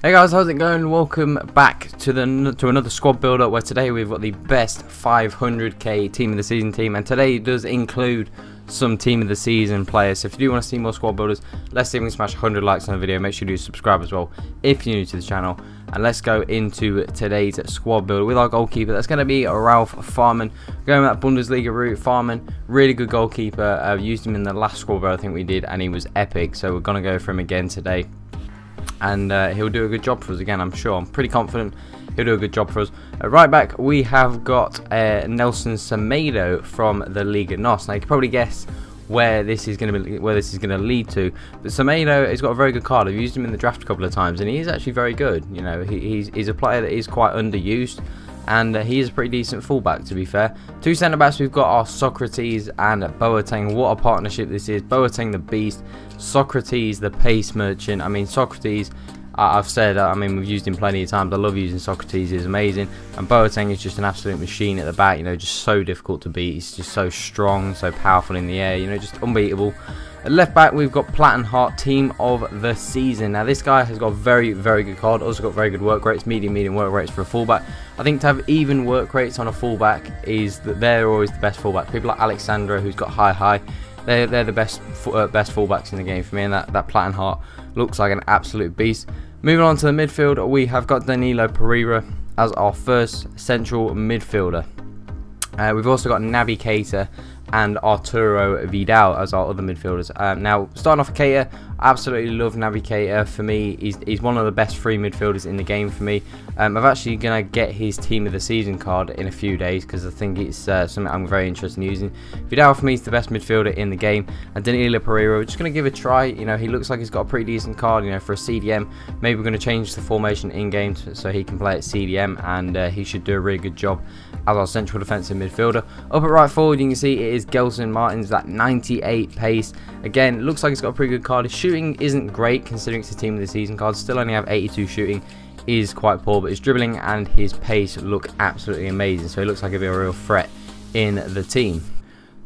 Hey guys, how's it going? Welcome back to another squad builder where today we've got the best 500k team of the season team, and today does include some team of the season players. So if you do want to see more squad builders, let's see if we can smash 100 likes on the video. Make sure you do subscribe as well if you're new to the channel, and let's go into today's squad builder with our goalkeeper. That's going to be Ralf Fährmann, going with that Bundesliga route. Fährmann, really good goalkeeper. I've used him in the last squad builder I think we did, and he was epic, so we're going to go for him again today. And he'll do a good job for us again, I'm sure. I'm pretty confident he'll do a good job for us. Right back, we have got Nelson Semedo from the Liga NOS. Now you can probably guess where this is going to lead to. But Semedo has got a very good card. I've used him in the draft a couple of times, and he is actually very good. You know, he's a player that is quite underused, and he is a pretty decent fullback, to be fair. Two centre backs, we've got our Socrates and Boateng. What a partnership this is. Boateng the beast, Socrates the pace merchant. I mean, Socrates, I've said, I mean, we've used him plenty of times. I love using Socrates, he's amazing. And Boateng is just an absolute machine at the back, you know, just so difficult to beat. He's just so strong, so powerful in the air, you know, just unbeatable. At left back, we've got Plattenhardt, team of the season. Now, this guy has got a very, very good card. Also got very good work rates, medium work rates for a fullback. I think to have even work rates on a fullback is that they're always the best fullback. People like Alexandra, who's got high. They're the best fullbacks in the game for me, and that Plattenhardt looks like an absolute beast. Moving on to the midfield, we have got Danilo Pereira as our first central midfielder. We've also got Naby Keita and Arturo Vidal as our other midfielders. Now, starting off with Keita, I absolutely love Naby Keita. For me, he's one of the best free midfielders in the game for me. I'm actually going to get his team of the season card in a few days because I think it's something I'm very interested in using. Vidal for me is the best midfielder in the game, and Danilo Pereira, we're just going to give it a try. You know, he looks like he's got a pretty decent card, you know, for a CDM. Maybe we're going to change the formation in-game so he can play at CDM, and he should do a really good job as our central defensive midfielder. Up at right forward, you can see it is Gelson Martins, that 98 pace. Again, looks like he's got a pretty good card. His shooting isn't great considering it's a team of the season card. Still only have 82 shooting, is quite poor, but his dribbling and his pace look absolutely amazing. So he looks like he'll be a real threat in the team.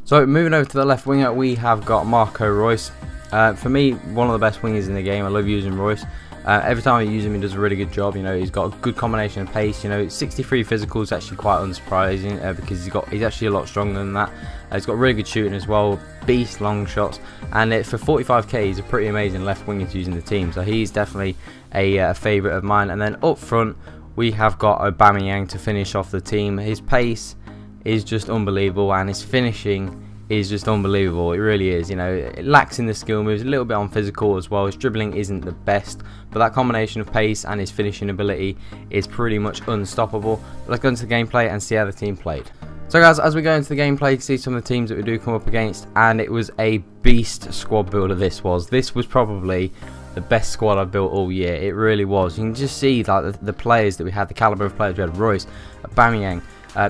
So moving over to the left winger, we have got Marco Royce. For me, one of the best wingers in the game. I love using Royce. Every time I use him, he does a really good job. You know, he's got a good combination of pace. You know, 63 physical is actually quite unsurprising because he's actually a lot stronger than that. He's got really good shooting as well, beast long shots, and for 45k, he's a pretty amazing left winger to use in the team. So he's definitely a favourite of mine. And then up front, we have got Aubameyang to finish off the team. His pace is just unbelievable, and his finishing is just unbelievable. It really is. You know, it lacks in the skill moves, a little bit on physical as well. His dribbling isn't the best, but that combination of pace and his finishing ability is pretty much unstoppable. Let's go into the gameplay and see how the team played. So guys, as we go into the gameplay, you can see some of the teams that we do come up against, and it was a beast squad builder. This was probably the best squad I've built all year. It really was. You can just see like the players that we had, the caliber of players. We had Royce, Aubameyang,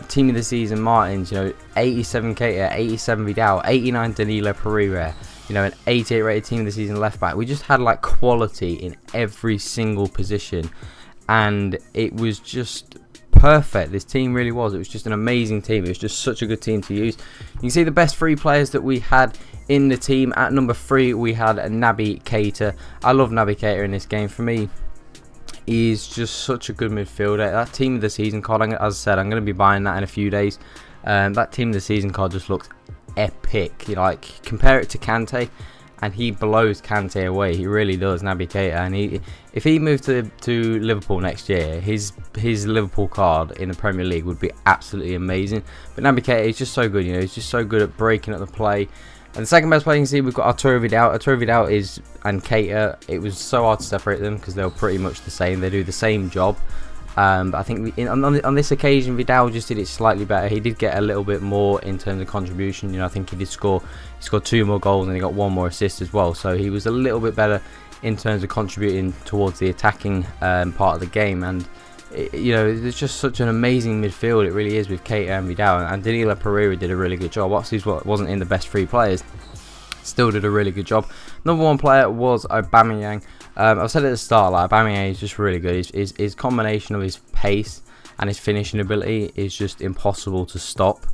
team of the season Martins, you know, 87 Keita, 87 Vidal, 89 Danilo Pereira, you know, an 88 rated team of the season left back. We just had like quality in every single position, and it was just perfect. This team really was. It was just an amazing team. It was just such a good team to use. You can see the best three players that we had in the team. At number 3, we had Naby Keita. I love Naby Keita in this game. For me, he's just such a good midfielder. That team of the season card, as I said, I'm going to be buying that in a few days. That team of the season card just looks epic. You know, like, compare it to Kante, and he blows Kante away. He really does, Naby Keita. And if he moved to Liverpool next year, his Liverpool card in the Premier League would be absolutely amazing. But Naby Keita is just so good. You know, he's just so good at breaking up the play. And the second best player you can see, we've got Arturo Vidal. Arturo Vidal and Keita, it was so hard to separate them because they were pretty much the same. They do the same job. But I think on this occasion, Vidal just did it slightly better. He did get a little bit more in terms of contribution. You know, I think he scored 2 more goals and he got 1 more assist as well. So he was a little bit better in terms of contributing towards the attacking part of the game. And you know, it's just such an amazing midfield. It really is, with Keita and Vidal, and Danilo Pereira did a really good job. Obviously, wasn't in the best 3 players, still did a really good job. Number 1 player was Aubameyang. I've said at the start, like, Aubameyang is just really good. His combination of his pace and his finishing ability is just impossible to stop.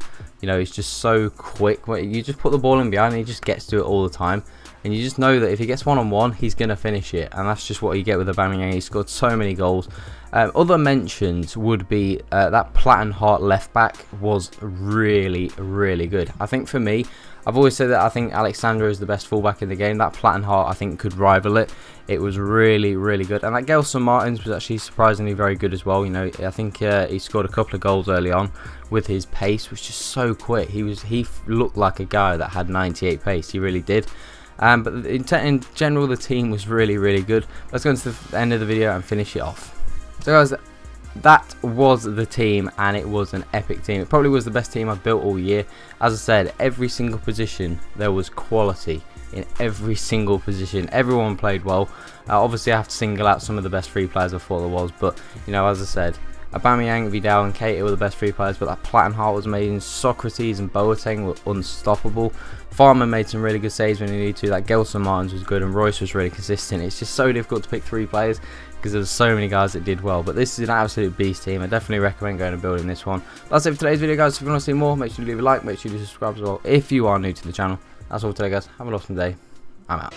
You know, he's just so quick. You just put the ball in behind and he just gets to it all the time. And you just know that if he gets one-on-one, he's going to finish it. And that's just what you get with Aubameyang. He scored so many goals. Other mentions would be that Plattenhardt left back was really, really good. I think for me, I've always said that I think Alexander is the best fullback in the game. That Plattenhardt, I think, could rival it. It was really, really good. And that Gelson Martins was actually surprisingly very good as well. You know, I think he scored a couple of goals early on with his pace, which is just so quick. He looked like a guy that had 98 pace. He really did. But in general, the team was really, really good. Let's go into the end of the video and finish it off. So guys, that was the team, and it was an epic team. It probably was the best team I've built all year. As I said, every single position there was quality in every single position. Everyone played well. Obviously, I have to single out some of the best free players I thought there was, but you know, as I said, Aubameyang, Vidal and Keita were the best free players, but that Plattenhardt was amazing. Socrates and Boateng were unstoppable. Farmer made some really good saves when he needed to. That Gelson Martins was good, and Royce was really consistent. It's just so difficult to pick 3 players because there's so many guys that did well. But this is an absolute beast team. I definitely recommend going and building this one. That's it for today's video, guys. If you want to see more, make sure you leave a like, make sure you subscribe as well if you are new to the channel. That's all for today, guys. Have an awesome day. I'm out.